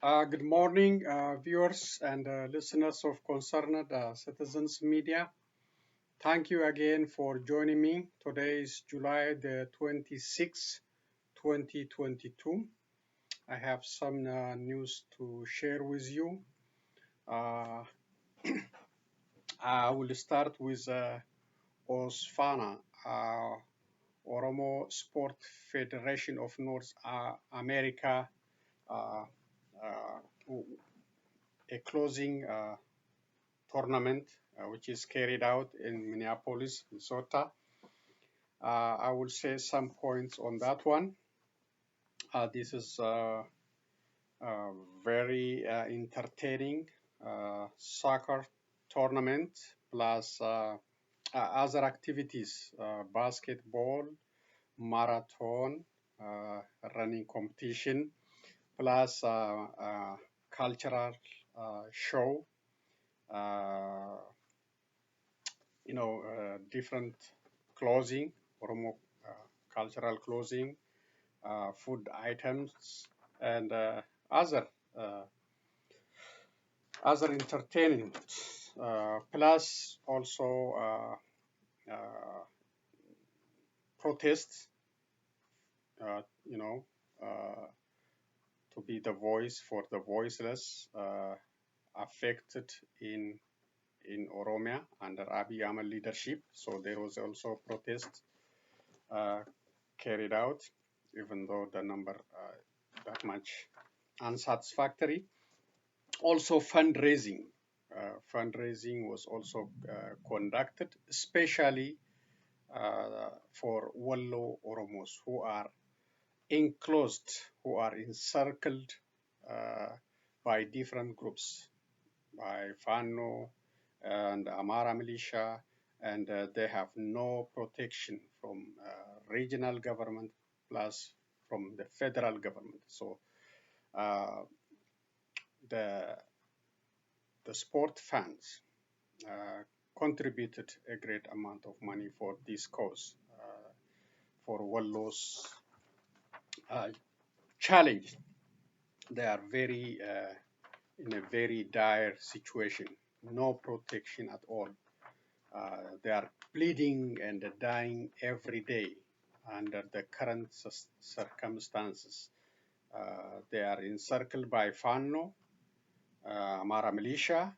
Good morning, viewers and listeners of Concerned Citizens Media. Thank you again for joining me. Today is July the 26th, 2022. I have some news to share with you. Uh, I will start with OSFNA, Oromo Sport Federation of North America, uh, uh, a closing tournament, which is carried out in Minneapolis, Minnesota. I will say some points on that one. This is very entertaining soccer tournament plus other activities, basketball, marathon, running competition, plus cultural show, uh, different clothing, Oromo cultural clothing, food items, and uh, other entertainment. Plus also protests, uh, you know, uh, to be the voice for the voiceless affected in Oromia under Abiy Ahmed leadership. So there was also protest uh, carried out, even though the number that much unsatisfactory. Also fundraising. Fundraising was also conducted, especially for Wallo Oromos who are enclosed, who are encircled by different groups, by Fano and Amara militia, and they have no protection from regional government plus from the federal government. So uh, the sport fans contributed a great amount of money for this cause, for Wallo's challenge. They are very in a very dire situation, no protection at all. They are bleeding and dying every day under the current circumstances. They are encircled by Fano, Amara militia,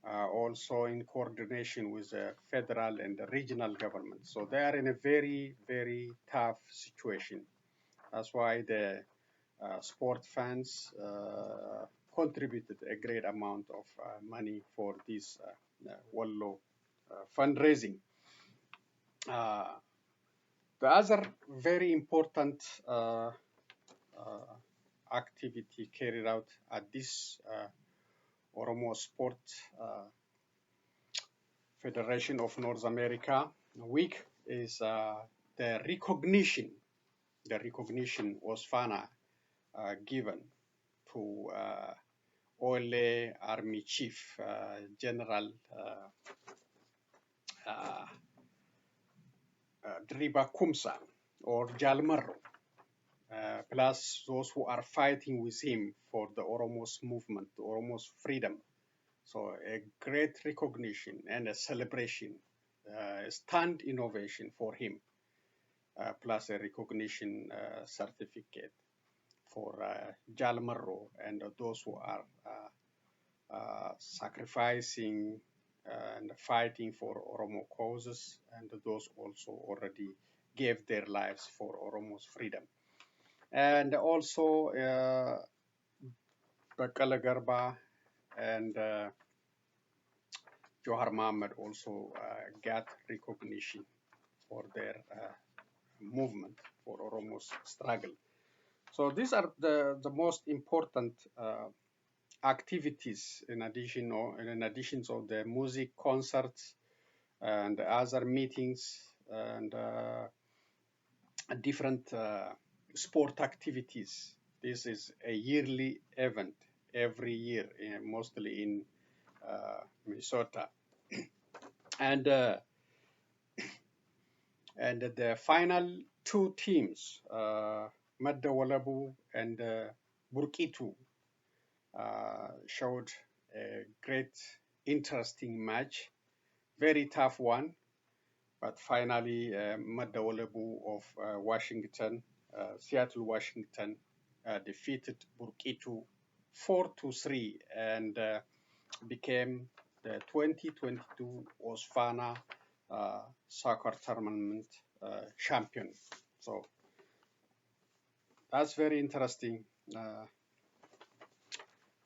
also in coordination with the federal and the regional government. So they are in a very, very tough situation. That's why the sport fans contributed a great amount of money for this Wallo fundraising. The other very important activity carried out at this Oromo Sport Federation of North America week is the recognition. The recognition was given to Ole Army Chief General Driba Kumsa or Jalmarro, plus those who are fighting with him for the Oromos movement, the Oromos freedom. So a great recognition and a celebration, a stand innovation for him, plus a recognition certificate for Jalmarro and those who are sacrificing and fighting for Oromo causes, and those also already gave their lives for Oromo's freedom. And also Bakala Garba and Johar Mohammed also got recognition for their movement, for Oromo's struggle. So these are the most important activities in addition to the music concerts and other meetings and different sport activities. This is a yearly event every year, mostly in Minnesota. And the final two teams, Madda Walabu and Burkitu, showed a great, interesting match, very tough one, but finally Madawalebu of Washington, Seattle, Washington, defeated Burkitu 4-3 and became the 2022 OSFNA soccer tournament champion. So that's very interesting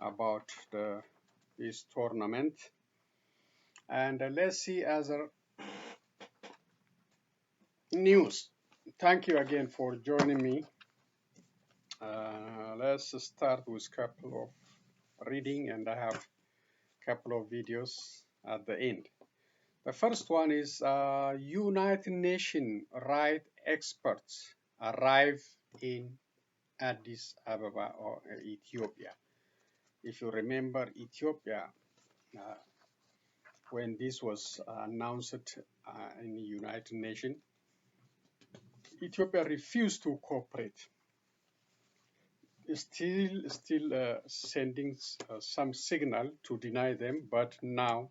about this tournament. And let's see other news. Thank you again for joining me. Let's start with a couple of reading, and I have a couple of videos at the end. The first one is United Nations rights experts arrive in Addis Ababa or Ethiopia. If you remember Ethiopia, when this was announced in the United Nations, Ethiopia refused to cooperate. Still sending some signal to deny them, but now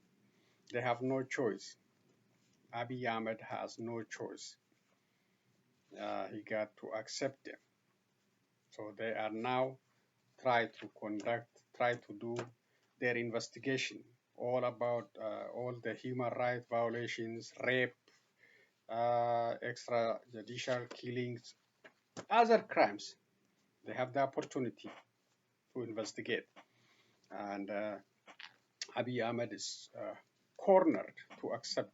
they have no choice. Abiy Ahmed has no choice. He got to accept them. So they are now try to do their investigation all about all the human rights violations, rape, extrajudicial killings, other crimes. They have the opportunity to investigate. And Abiy Ahmed is cornered to accept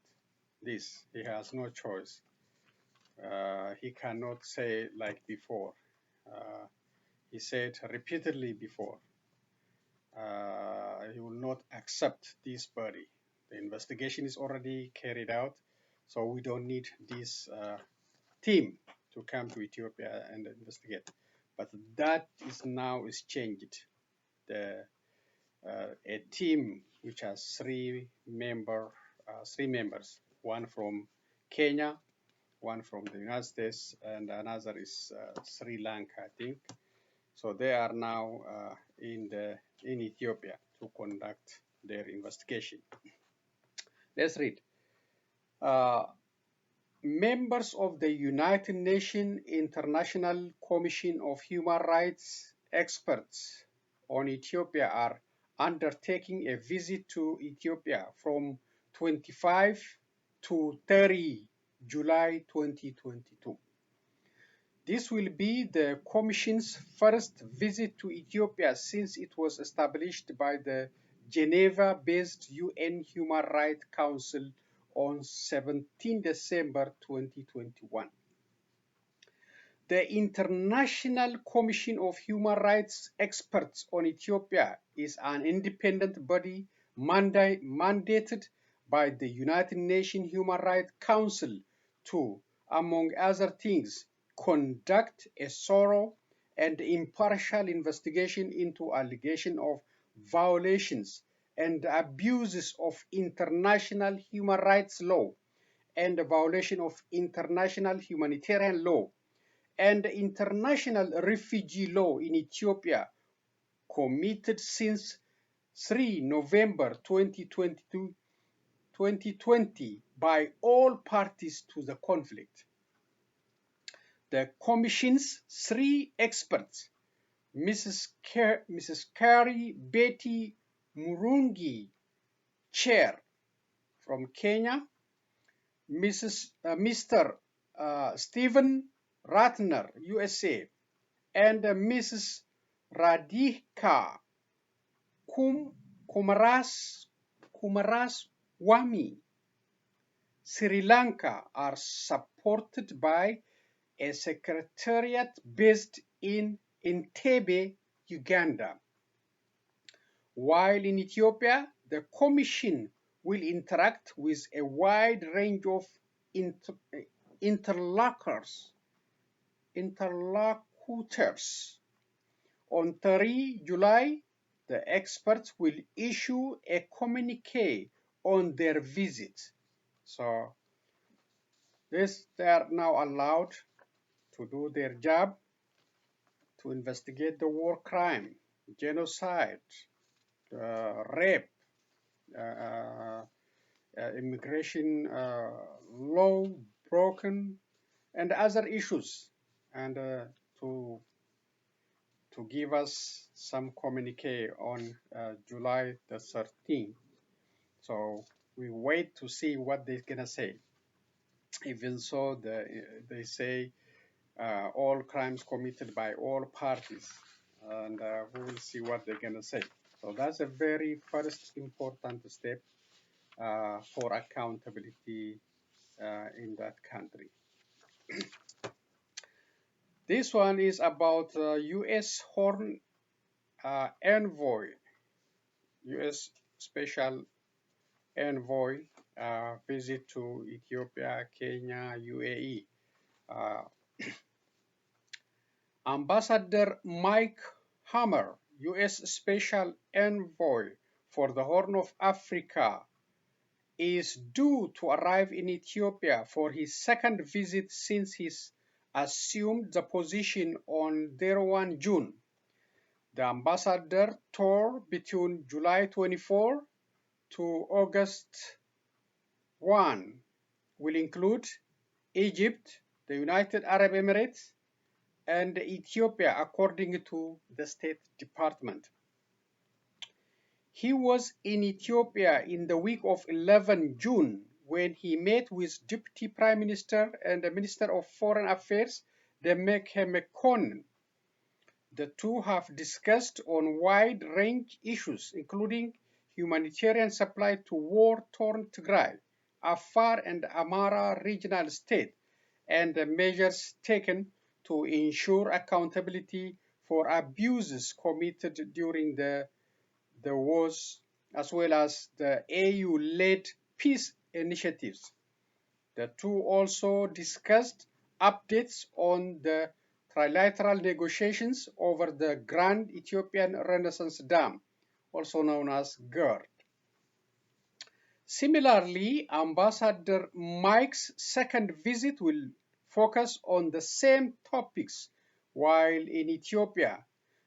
this. He has no choice. He cannot say like before. He said repeatedly before, he will not accept this body. The investigation is already carried out, so we don't need this team to come to Ethiopia and investigate. But that is now is changed. A team which has three members, one from Kenya, one from the United States, and another is Sri Lanka, I think. So they are now in Ethiopia to conduct their investigation. Let's read. Members of the United Nations International Commission of Human Rights experts on Ethiopia are undertaking a visit to Ethiopia from 25 to 30 July 2022. This will be the Commission's first visit to Ethiopia since it was established by the Geneva-based UN Human Rights Council on 17 December 2021. The International Commission of Human Rights Experts on Ethiopia is an independent body mandated by the United Nations Human Rights Council to, among other things, conduct a thorough and impartial investigation into allegations of violations and abuses of international human rights law and violation of international humanitarian law and international refugee law in Ethiopia committed since 3 November 2020 by all parties to the conflict. The Commission's three experts, Mrs. Kari Betty Murungi, Chair from Kenya, Mr. Stephen Ratner, USA, and Mrs. Radhika Kumaraswamy, Sri Lanka, are supported by a secretariat based in Entebbe, Uganda. While in Ethiopia, the Commission will interact with a wide range of interlocutors. On 3 July, the experts will issue a communique on their visit. So they are now allowed to do their job to investigate the war crime. genocide, rape, immigration law broken, and other issues, and to give us some communique on July the 13th. So we wait to see what they're gonna say. Even so, they say all crimes committed by all parties, and we will see what they're gonna say. So that's a very first important step for accountability in that country. This one is about U.S. Horn Envoy, U.S. Special Envoy visit to Ethiopia, Kenya, UAE. Ambassador Mike Hammer, U.S. Special Envoy for the Horn of Africa, is due to arrive in Ethiopia for his second visit since he assumed the position on 1 June. The ambassador tour between July 24 to August 1 will include Egypt, the United Arab Emirates, and Ethiopia, according to the State Department. He was in Ethiopia in the week of 11 June when he met with Deputy Prime Minister and the Minister of Foreign Affairs, Demeke Mekonnen. The two have discussed on wide-range issues, including humanitarian supply to war-torn Tigray, Afar and Amara regional state, and the measures taken to ensure accountability for abuses committed during the wars, as well as the AU-led peace initiatives. The two also discussed updates on the trilateral negotiations over the Grand Ethiopian Renaissance Dam, also known as GERD. Similarly, Ambassador Mike's second visit will focus on the same topics, while in Ethiopia,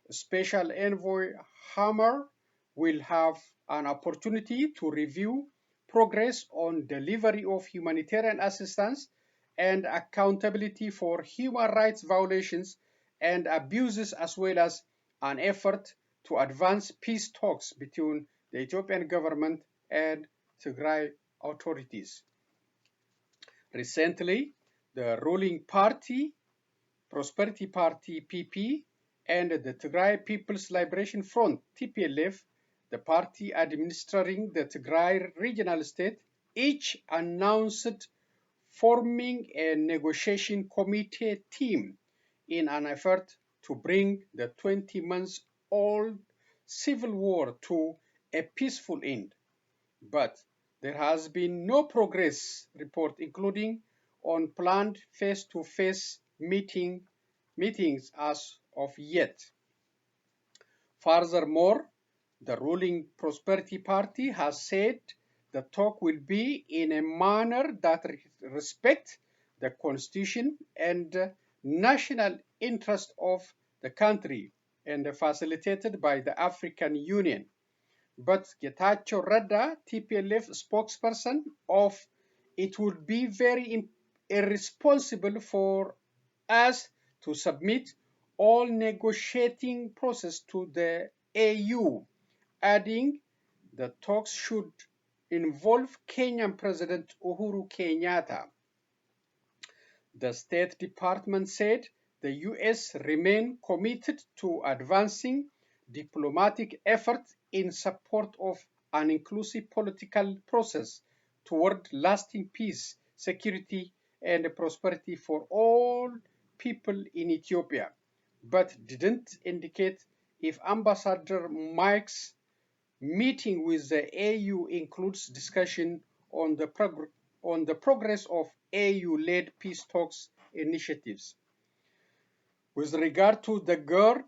Special Envoy Hammer will have an opportunity to review progress on delivery of humanitarian assistance and accountability for human rights violations and abuses, as well as an effort to advance peace talks between the Ethiopian government and Tigray authorities. Recently, the ruling party, Prosperity Party PP, and the Tigray People's Liberation Front, TPLF, the party administering the Tigray regional state, each announced forming a negotiation committee team in an effort to bring the 20-month-old civil war to a peaceful end. But there has been no progress report, including on planned face-to-face meetings as of yet. Furthermore, the ruling Prosperity Party has said the talk will be in a manner that respects the constitution and national interest of the country and facilitated by the African Union. But Getachew Reda, TPLF spokesperson, of it would be very irresponsible for us to submit all negotiating process to the AU, adding the talks should involve Kenyan President Uhuru Kenyatta. The State Department said the US remain committed to advancing diplomatic efforts in support of an inclusive political process toward lasting peace, security, and prosperity for all people in Ethiopia, but didn't indicate if Ambassador Mike's meeting with the AU includes discussion on the progress of AU-led peace talks initiatives. With regard to the GERD,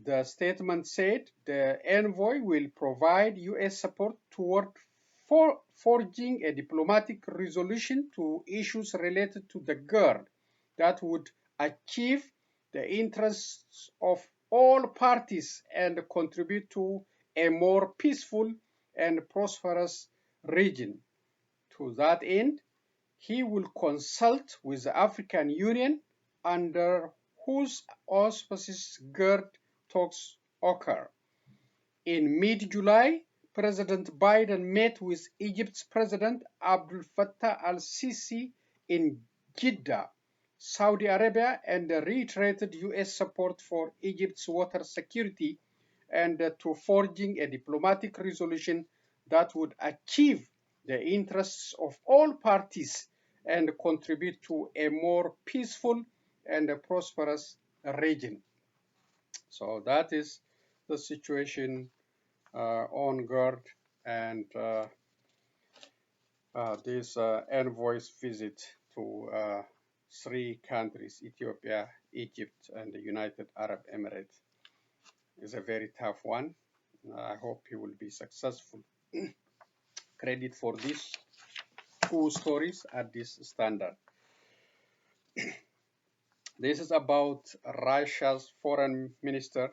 the statement said the envoy will provide US support toward forging a diplomatic resolution to issues related to the GERD that would achieve the interests of all parties and contribute to a more peaceful and prosperous region. To that end, he will consult with the African Union, under whose auspices GERD talks occur. In mid-July, President Biden met with Egypt's President Abdel Fattah al-Sisi in Jeddah, Saudi Arabia, and reiterated U.S. support for Egypt's water security and to forging a diplomatic resolution that would achieve the interests of all parties and contribute to a more peaceful and prosperous region. So that is the situation on guard, and this envoy's visit to three countries, Ethiopia, Egypt, and the United Arab Emirates, is a very tough one. I hope he will be successful. Credit for these two stories at this standard. This is about Russia's foreign minister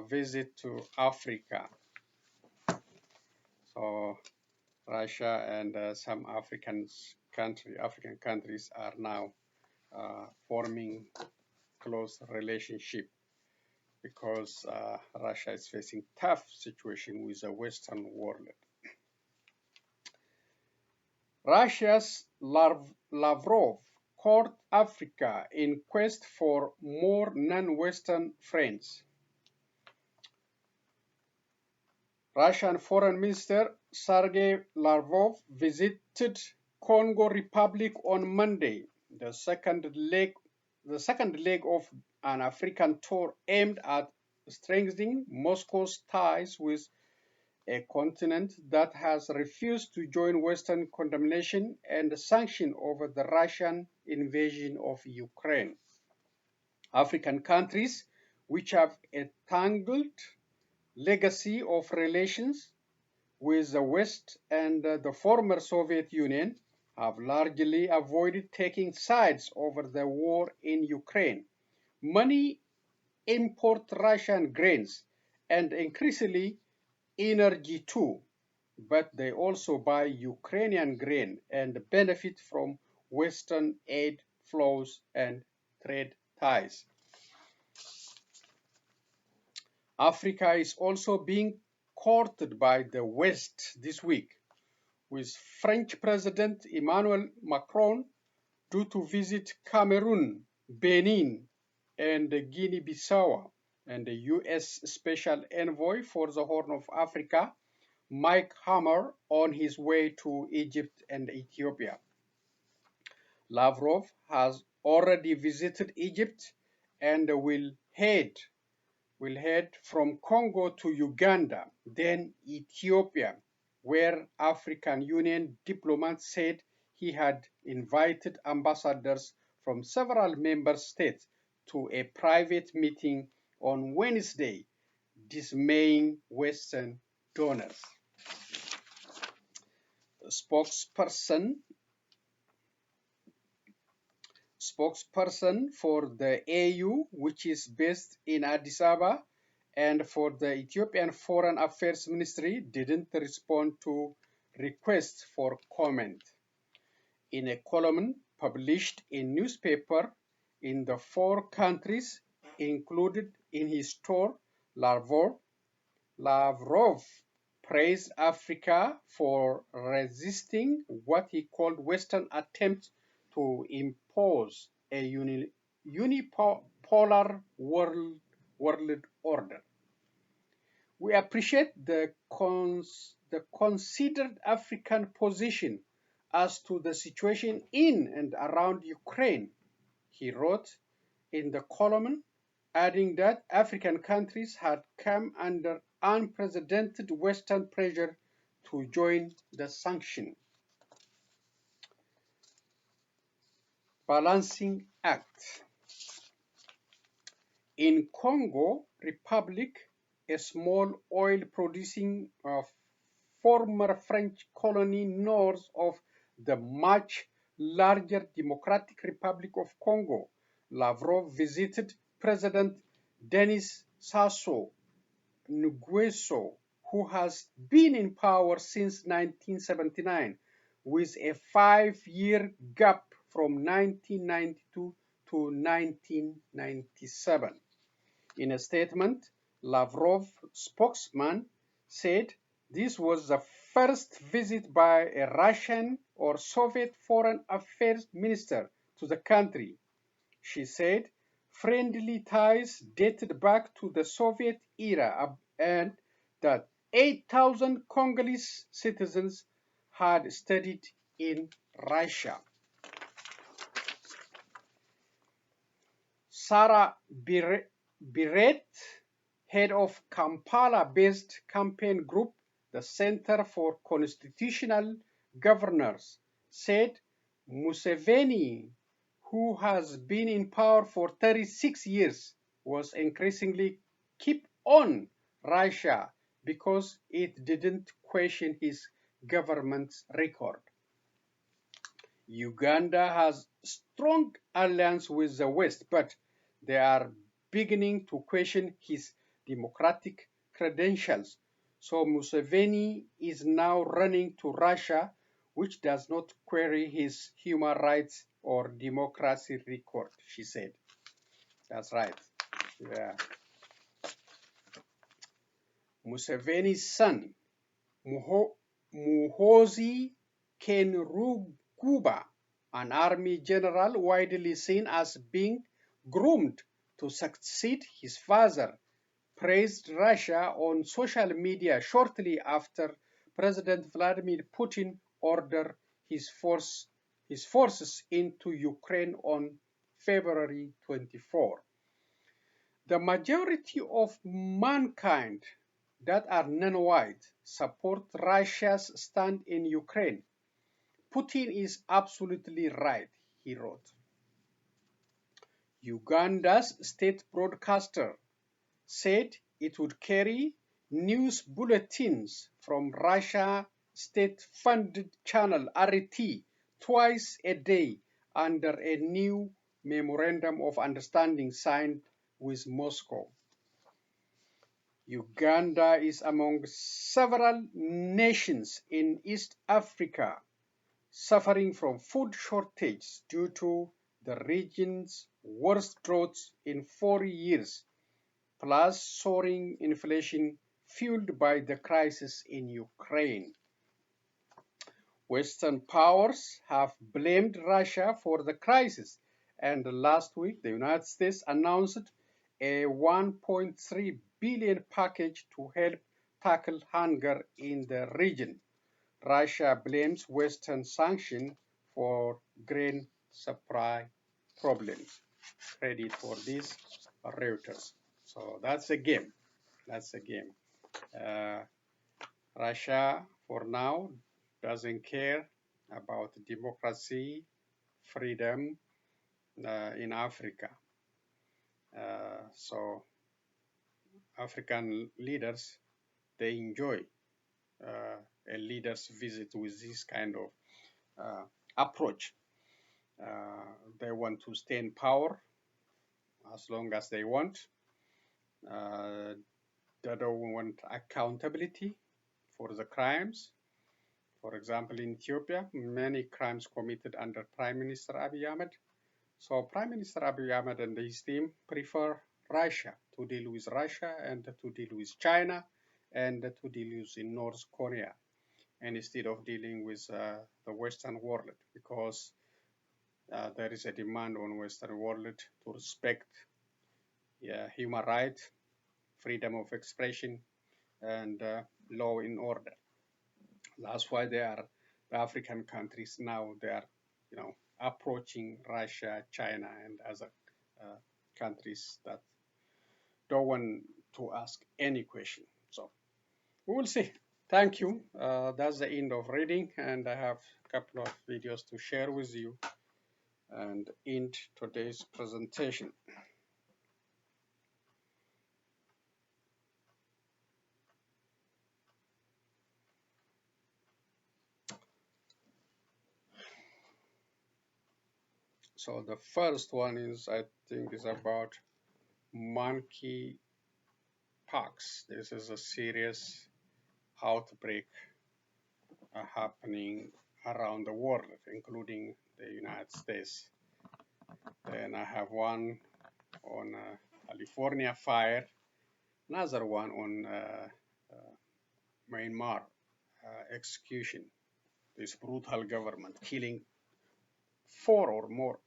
visit to Africa. So Russia and some African countries are now forming close relationship because Russia is facing tough situation with the Western world. Russia's Lavrov called Africa in quest for more non-Western friends. Russian Foreign Minister Sergei Lavrov visited Congo Republic on Monday, the second leg of an African tour aimed at strengthening Moscow's ties with a continent that has refused to join Western condemnation and sanction over the Russian invasion of Ukraine. African countries, which have a tangled legacy of relations with the West and the former Soviet Union, have largely avoided taking sides over the war in Ukraine. Many import Russian grains and increasingly energy too, but they also buy Ukrainian grain and benefit from Western aid flows and trade ties. Africa is also being courted by the West this week, with French President Emmanuel Macron due to visit Cameroon, Benin, and Guinea-Bissau, and the U.S. Special Envoy for the Horn of Africa, Mike Hammer, on his way to Egypt and Ethiopia. Lavrov has already visited Egypt and will head from Congo to Uganda, then Ethiopia, where African Union diplomats said he had invited ambassadors from several member states to a private meeting on Wednesday, dismaying Western donors. The spokesperson for the AU, which is based in Addis Ababa, and for the Ethiopian Foreign Affairs Ministry, didn't respond to requests for comment. In a column published in newspaper in the four countries included in his tour, Lavrov praised Africa for resisting what he called Western attempts to impose a unipolar world order. We appreciate the considered African position as to the situation in and around Ukraine, he wrote in the column, adding that African countries had come under unprecedented Western pressure to join the sanction. Balancing act. In Congo Republic, a small oil-producing former French colony north of the much larger Democratic Republic of Congo, Lavrov visited President Denis Sassou Nguesso, who has been in power since 1979, with a 5-year gap from 1992 to 1997. In a statement, Lavrov's spokesman said this was the first visit by a Russian or Soviet foreign affairs minister to the country. She said friendly ties dated back to the Soviet era and that 8,000 Congolese citizens had studied in Russia. Sarah Biret, head of Kampala-based campaign group, the Center for Constitutional Governance, said Museveni, who has been in power for 36 years, was increasingly keep on Russia because it didn't question his government's record. Uganda has strong alliance with the West, but they are beginning to question his democratic credentials. So Museveni is now running to Russia, which does not query his human rights or democracy record, she said. That's right. Yeah. Museveni's son, Muhoozi Kainerugaba, an army general widely seen as being groomed to succeed his father, praised Russia on social media shortly after President Vladimir Putin ordered his forces into Ukraine on February 24. The majority of mankind that are non-white support Russia's stand in Ukraine. Putin is absolutely right, he wrote. Uganda's state broadcaster said it would carry news bulletins from Russia state-funded channel RT twice a day under a new memorandum of understanding signed with Moscow. Uganda is among several nations in East Africa suffering from food shortage due to the region's worst droughts in 4 years, plus soaring inflation fueled by the crisis in Ukraine. Western powers have blamed Russia for the crisis, and last week the United States announced a $1.3 billion package to help tackle hunger in the region. Russia blames Western sanctions for grain supply problems. Credit for this, Reuters. So that's a game. That's a game. Russia, for now, doesn't care about democracy, freedom in Africa. So African leaders, they enjoy a leader's visit with this kind of approach. They want to stay in power as long as they want. They don't want accountability for the crimes. For example, in Ethiopia, many crimes committed under Prime Minister Abiy Ahmed. So Prime Minister Abiy Ahmed and his team prefer Russia, to deal with Russia and to deal with China and to deal with North Korea, and instead of dealing with the Western world, because there is a demand on Western world to respect human rights, freedom of expression, and law and order. That's why the African countries now, they are, approaching Russia, China, and other countries that don't want to ask any question. So we will see. Thank you. That's the end of reading, and I have a couple of videos to share with you and end today's presentation. So the first one is, I think, is about Monkeypox. This is a serious outbreak happening around the world, including the United States. Then I have one on California fire, another one on Myanmar execution. This brutal government killing 4 or more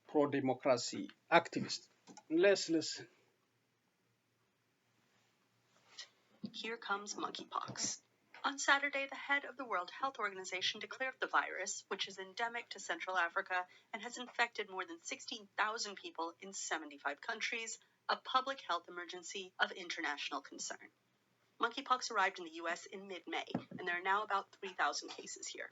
pro-democracy activists. Let's listen. Here comes monkeypox. On Saturday, the head of the World Health Organization declared the virus, which is endemic to Central Africa and has infected more than 16,000 people in 75 countries, a public health emergency of international concern. Monkeypox arrived in the U.S. in mid-May, and there are now about 3,000 cases here.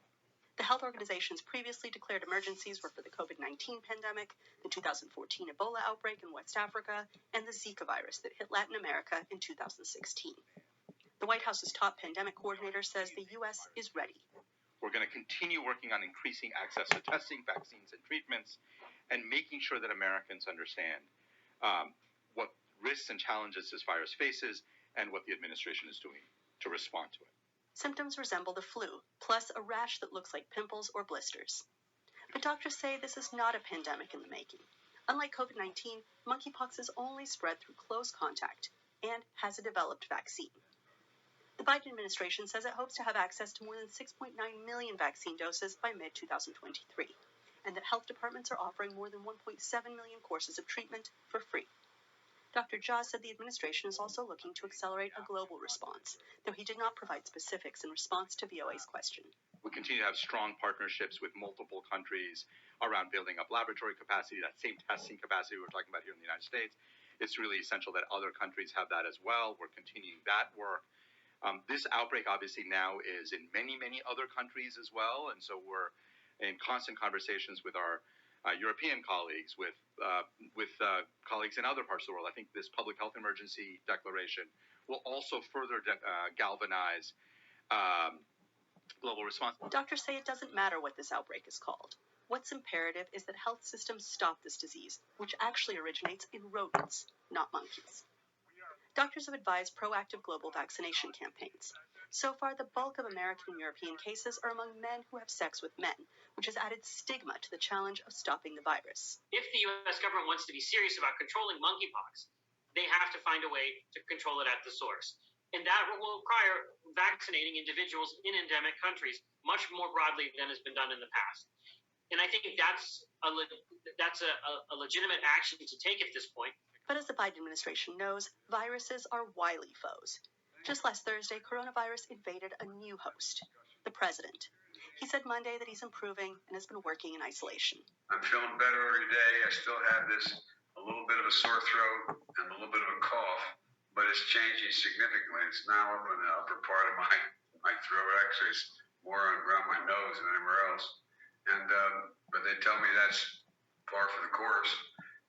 The health organizations previously declared emergencies were for the COVID-19 pandemic, the 2014 Ebola outbreak in West Africa, and the Zika virus that hit Latin America in 2016. The White House's top pandemic coordinator says the U.S. is ready. We're going to continue working on increasing access to testing, vaccines, and treatments, and making sure that Americans understand what risks and challenges this virus faces and what the administration is doing to respond to it. Symptoms resemble the flu, plus a rash that looks like pimples or blisters. But doctors say this is not a pandemic in the making. Unlike COVID-19, monkeypox is only spread through close contact and has a developed vaccine. The Biden administration says it hopes to have access to more than 6.9 million vaccine doses by mid-2023, and that health departments are offering more than 1.7 million courses of treatment for free. Dr. Jha said the administration is also looking to accelerate a global response, though he did not provide specifics in response to VOA's question. We continue to have strong partnerships with multiple countries around building up laboratory capacity, that same testing capacity we're talking about here in the United States. It's really essential that other countries have that as well. We're continuing that work. This outbreak obviously now is in many, many other countries as well, and so we're in constant conversations with our European colleagues, with colleagues in other parts of the world. I think this public health emergency declaration will also further galvanize global response. Doctors say it doesn't matter what this outbreak is called. What's imperative is that health systems stop this disease, which actually originates in rodents, not monkeys. Doctors have advised proactive global vaccination campaigns. So far, the bulk of American and European cases are among men who have sex with men, which has added stigma to the challenge of stopping the virus. If the U.S. government wants to be serious about controlling monkeypox, they have to find a way to control it at the source. And that will require vaccinating individuals in endemic countries much more broadly than has been done in the past. And I think that's a legitimate action to take at this point. But as the Biden administration knows, viruses are wily foes. Just last Thursday, coronavirus invaded a new host, the president. He said Monday that he's improving and has been working in isolation. I'm feeling better every day. I still have a little bit of a sore throat and a little bit of a cough, but it's changing significantly. It's now up in the upper part of my throat. Actually, it's more around my nose than anywhere else. And but they tell me that's par for the course.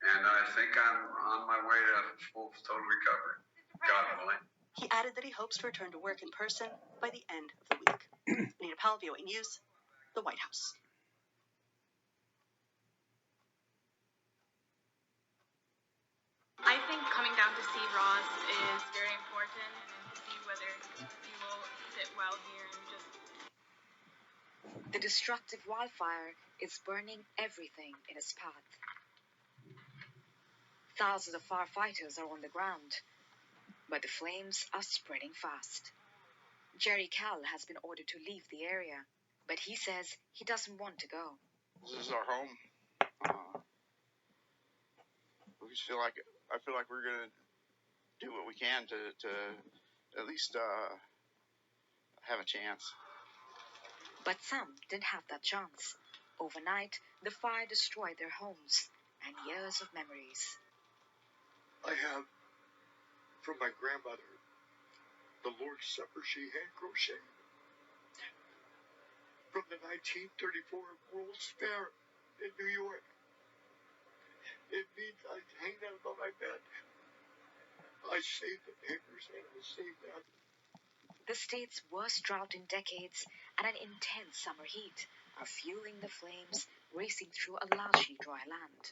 And I think I'm on my way to full total recovery, God willing. He added that he hopes to return to work in person by the end of the week. Anita Powell, VOA News, the White House. I think coming down to see Ross is very important, and to see whether he will sit well here and just... The destructive wildfire is burning everything in its path. Thousands of firefighters are on the ground, but the flames are spreading fast. Jerry Cal has been ordered to leave the area, but he says he doesn't want to go. This is our home. I feel like we're going to do what we can to at least have a chance. But some didn't have that chance. Overnight, the fire destroyed their homes and years of memories. I have, from my grandmother, the Lord's Supper she hand crocheted. From the 1934 World's Fair in New York. It means I hang that above my bed. I saved the papers and I saved that. The state's worst drought in decades and an intense summer heat are fueling the flames racing through a largely dry land.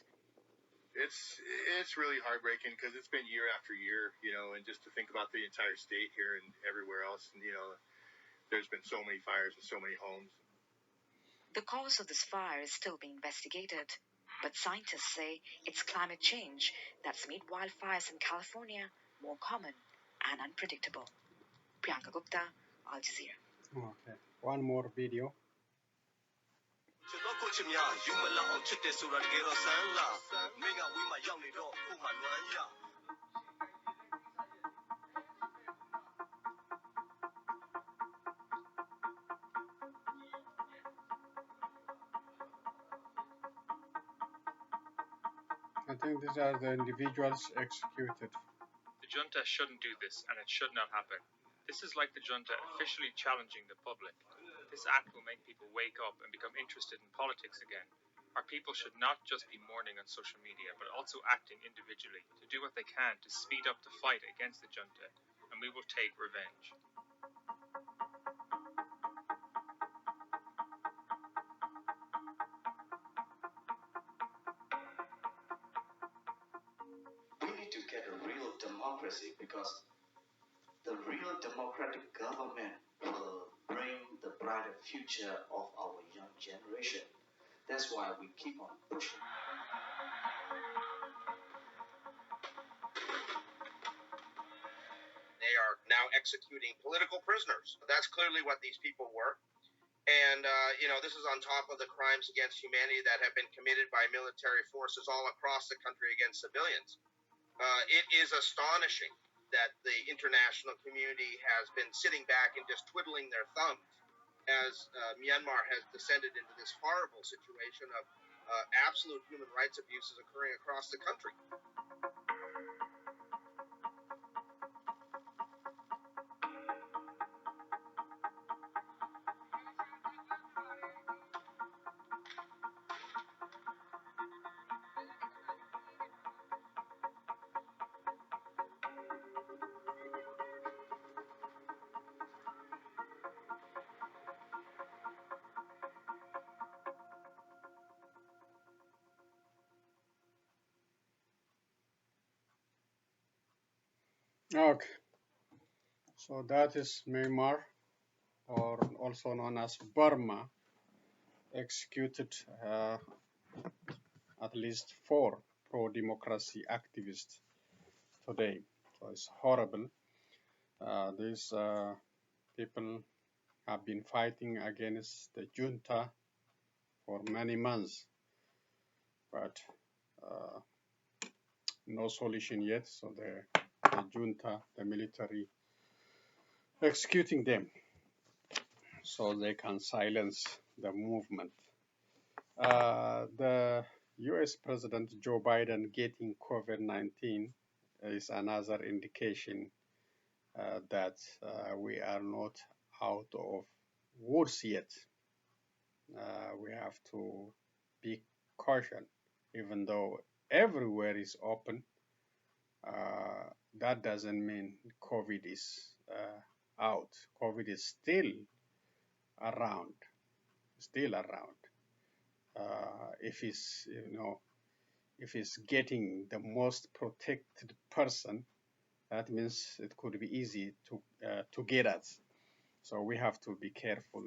It's really heartbreaking because it's been year after year, and just to think about the entire state here and everywhere else, and there's been so many fires and so many homes. The cause of this fire is still being investigated, but scientists say it's climate change that's made wildfires in California more common and unpredictable. Priyanka Gupta, Al Jazeera. Okay, one more video. I think these are the individuals executed. The junta shouldn't do this, and it should not happen. This is like the junta officially challenging the public. This act will make people wake up and become interested in politics again. Our people should not just be mourning on social media, but also acting individually to do what they can to speed up the fight against the junta, and we will take revenge. We need to get a real democracy, because the real democratic government will bring the brighter future of our young generation. That's why we keep on pushing. They are now executing political prisoners. That's clearly what these people were. And, this is on top of the crimes against humanity that have been committed by military forces all across the country against civilians. It is astonishing that the international community has been sitting back and just twiddling their thumbs as Myanmar has descended into this horrible situation of absolute human rights abuses occurring across the country. Okay, so that is Mymar, or also known as Burma, executed at least 4 pro-democracy activists today. So it's horrible. These people have been fighting against the junta for many months, but no solution yet. So the junta, the military, executing them so they can silence the movement. The US President Joe Biden getting COVID-19 is another indication that we are not out of woods yet. We have to be cautious, even though everywhere is open. That doesn't mean COVID is out. COVID is still around. If it's getting the most protected person, that means it could be easy to get us. So we have to be careful,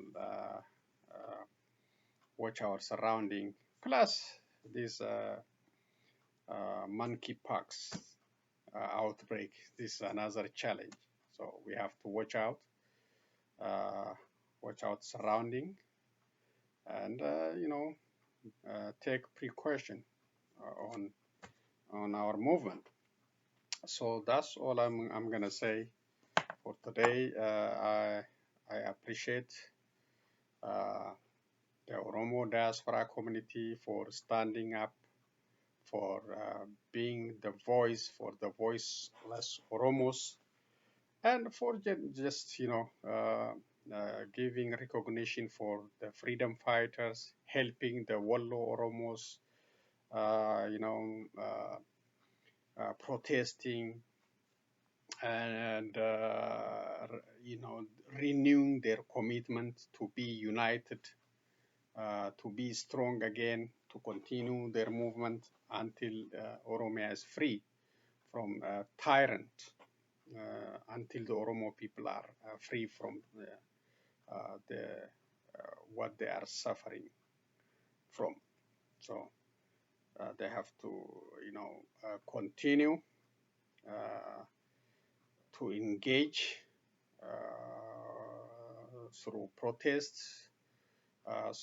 watch our surrounding. Plus, this monkeypox outbreak, this is another challenge. So we have to watch out surrounding, and take precaution on our movement. So that's all I'm gonna say for today. I appreciate the Oromo diaspora community for standing up, for being the voice for the voiceless Oromos, and for just giving recognition for the freedom fighters, helping the Wallo Oromos, protesting and renewing their commitment to be united, to be strong again, to continue their movement until Oromia is free from tyrant, until the Oromo people are free from what they are suffering from. So they have to, continue to engage through protests,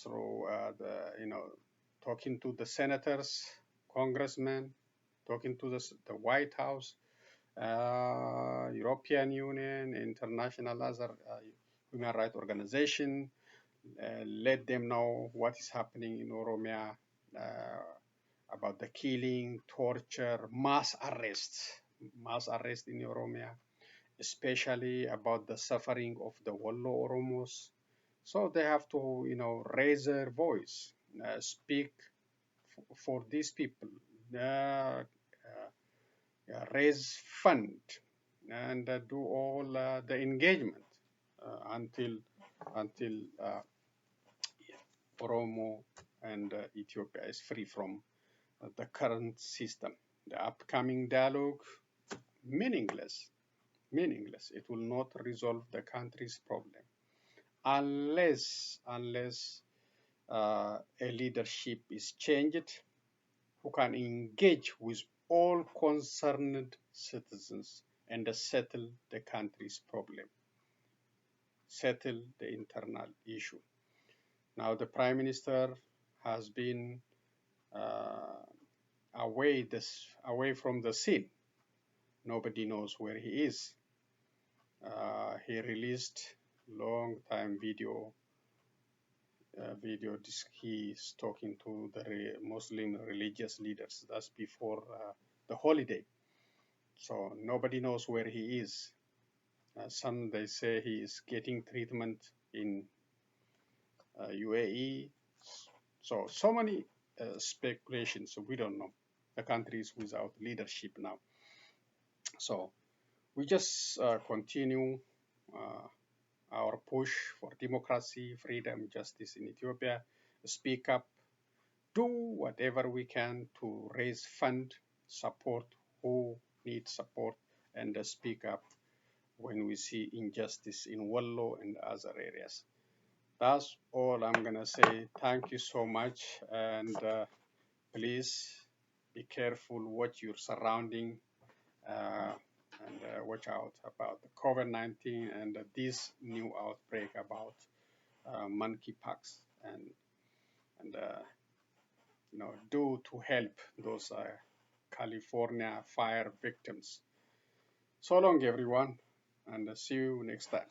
through talking to the senators, congressmen, talking to the White House, European Union, international other human rights organization. Let them know what is happening in Oromia, about the killing, torture, mass arrests in Oromia, especially about the suffering of the Wallo Oromos. So they have to, raise their voice, speak for these people, raise fund, and do all the engagement until Oromo and Ethiopia is free from the current system. The upcoming dialogue, meaningless. It will not resolve the country's problem unless a leadership is changed who can engage with all concerned citizens and settle the country's problem, settle the internal issue. Now the Prime Minister has been away from the scene. Nobody knows where he is. He released long time video. He's talking to the Muslim religious leaders. That's before the holiday. So nobody knows where he is. Some they say he is getting treatment in UAE. So many speculations. So we don't know. The country is without leadership now. So we just continue our push for democracy, freedom, justice in Ethiopia. Speak up, do whatever we can to raise fund, support who needs support, and speak up when we see injustice in Wallo and other areas. That's all I'm gonna say. Thank you so much, and please be careful what you're surrounding, and watch out about the COVID-19 and this new outbreak about monkeypox, and do to help those California fire victims. So long, everyone, and see you next time.